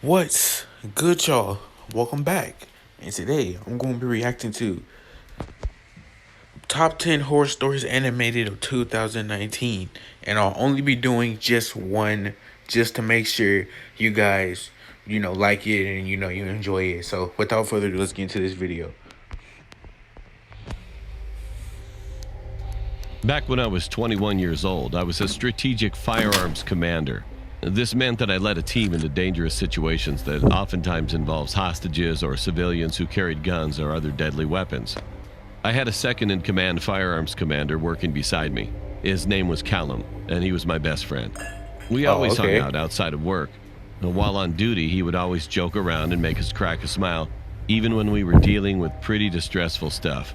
What's good, y'all? Welcome back. And today I'm going to be reacting to top 10 horror stories animated of 2019. And I'll only be doing just one just to make sure you guys, like it and you enjoy it. So without further ado, let's get into this video. Back when I was 21 years old, I was a strategic firearms commander. This meant that I led a team into dangerous situations that oftentimes involves hostages or civilians who carried guns or other deadly weapons. I had a second-in-command firearms commander working beside me. His name was Callum, and he was my best friend. We always hung out outside of work. And while on duty, he would always joke around and make us crack a smile, even when we were dealing with pretty distressful stuff.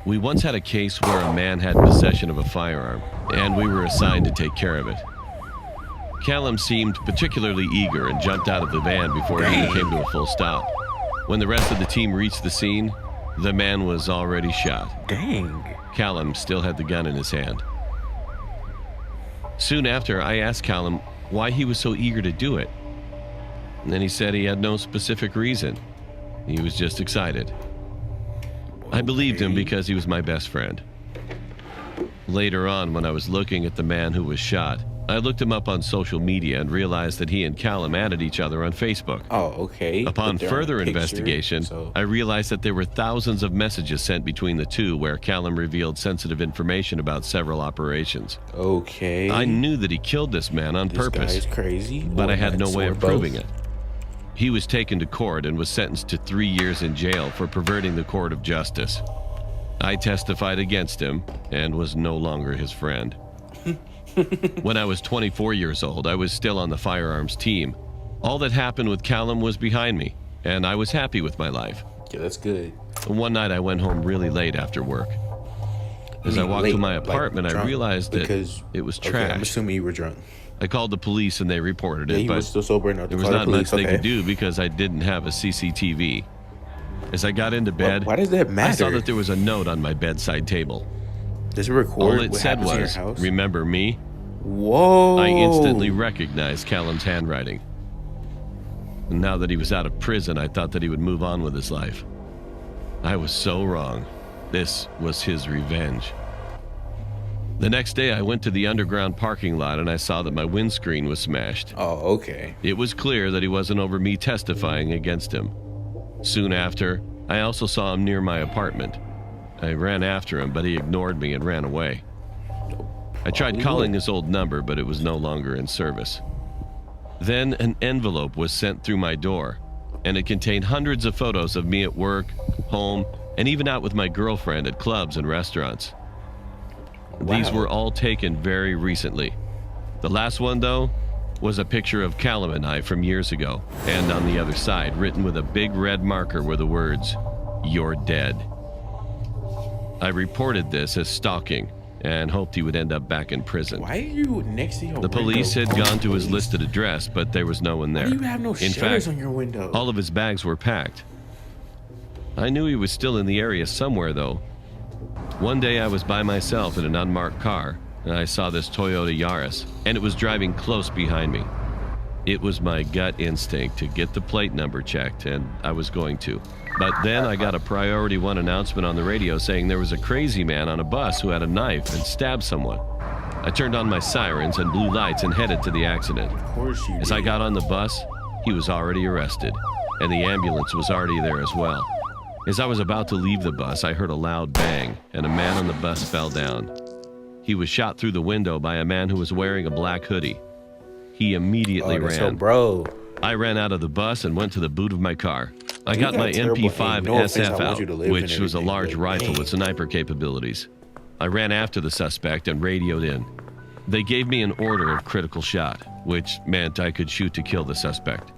We once had a case where a man had possession of a firearm, and we were assigned to take care of it. Callum seemed particularly eager and jumped out of the van before it even came to a full stop. When the rest of the team reached the scene, the man was already shot. Dang. Callum still had the gun in his hand. Soon after, I asked Callum why he was so eager to do it. And then he said he had no specific reason. He was just excited. I believed him because he was my best friend. Later on, when I was looking at the man who was shot, I looked him up on social media and realized that he and Callum added each other on Facebook. Oh, okay. Upon further investigation, I realized that there were thousands of messages sent between the two where Callum revealed sensitive information about several operations. Okay. I knew that he killed this man on purpose. This guy's crazy. But I had no way of proving it. He was taken to court and was sentenced to 3 years in jail for perverting the court of justice. I testified against him and was no longer his friend. When I was 24 years old, I was still on the firearms team. All that happened with Callum was behind me, and I was happy with my life. Yeah, that's good. One night I went home really late after work. As I walked to my apartment, I realized that it was trash. I'm assuming you were drunk. I called the police and they reported it, but still sober enough there was not much they could do because I didn't have a CCTV. As I got into bed, why does that matter? I saw that there was a note on my bedside table. Does it record? All it said was, "Remember me?" Whoa. I instantly recognized Callum's handwriting. And now that he was out of prison, I thought that he would move on with his life. I was so wrong. This was his revenge. The next day, I went to the underground parking lot and I saw that my windscreen was smashed. Oh, okay. It was clear that he wasn't over me testifying against him. Soon after, I also saw him near my apartment. I ran after him, but he ignored me and ran away. I tried calling his old number, but it was no longer in service. Then an envelope was sent through my door, and it contained hundreds of photos of me at work, home, and even out with my girlfriend at clubs and restaurants. Wow. These were all taken very recently. The last one, though, was a picture of Callum and I from years ago, and on the other side, written with a big red marker, were the words, "You're dead." I reported this as stalking and hoped he would end up back in prison. Why are you next to your The police had gone to his listed address, but there was no one there. Why do you have no shutters on your window? All of his bags were packed. I knew he was still in the area somewhere, though. One day I was by myself in an unmarked car, and I saw this Toyota Yaris, and it was driving close behind me. It was my gut instinct to get the plate number checked, and I was going to. But then I got a Priority 1 announcement on the radio saying there was a crazy man on a bus who had a knife and stabbed someone. I turned on my sirens and blue lights and headed to the accident. Of course you did. As I got on the bus, he was already arrested, and the ambulance was already there as well. As I was about to leave the bus, I heard a loud bang, and a man on the bus fell down. He was shot through the window by a man who was wearing a black hoodie. He immediately ran. Bro. I ran out of the bus and went to the boot of my car. I got my MP5 SF out, which was a large rifle with sniper capabilities. I ran after the suspect and radioed in. They gave me an order of critical shot, which meant I could shoot to kill the suspect.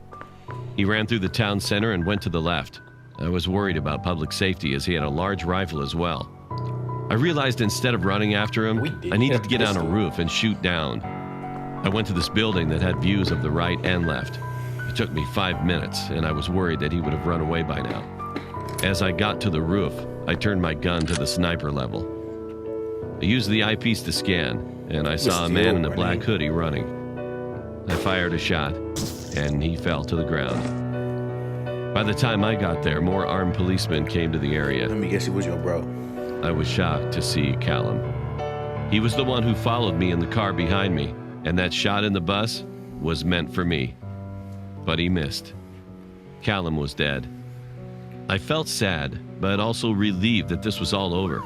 He ran through the town center and went to the left. I was worried about public safety as he had a large rifle as well. I realized instead of running after him, I needed to get on a roof and shoot down. I went to this building that had views of the right and left. It took me 5 minutes, and I was worried that he would have run away by now. As I got to the roof, I turned my gun to the sniper level. I used the eyepiece to scan, and I saw a man in a black hoodie running. I fired a shot, and he fell to the ground. By the time I got there, more armed policemen came to the area. Let me guess, it was your bro. I was shocked to see Callum. He was the one who followed me in the car behind me, and that shot in the bus was meant for me. But he missed. Callum was dead. I felt sad, but also relieved that this was all over.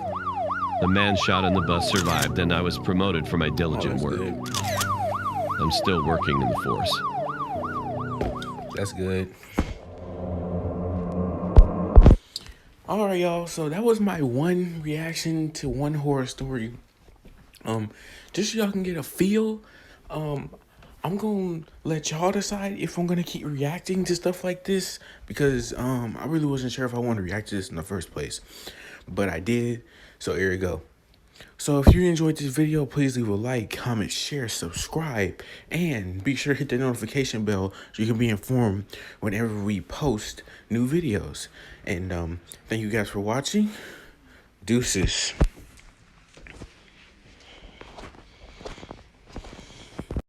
The man shot in the bus survived, and I was promoted for my diligent work. Good. I'm still working in the force. That's good. All right, y'all. So that was my one reaction to one horror story. Just so y'all can get a feel. I'm gonna let y'all decide if I'm gonna keep reacting to stuff like this, because I really wasn't sure if I wanted to react to this in the first place, but I did. So here we go. So if you enjoyed this video, please leave a like, comment, share, subscribe, and be sure to hit the notification bell so you can be informed whenever we post new videos. And thank you guys for watching. Deuces.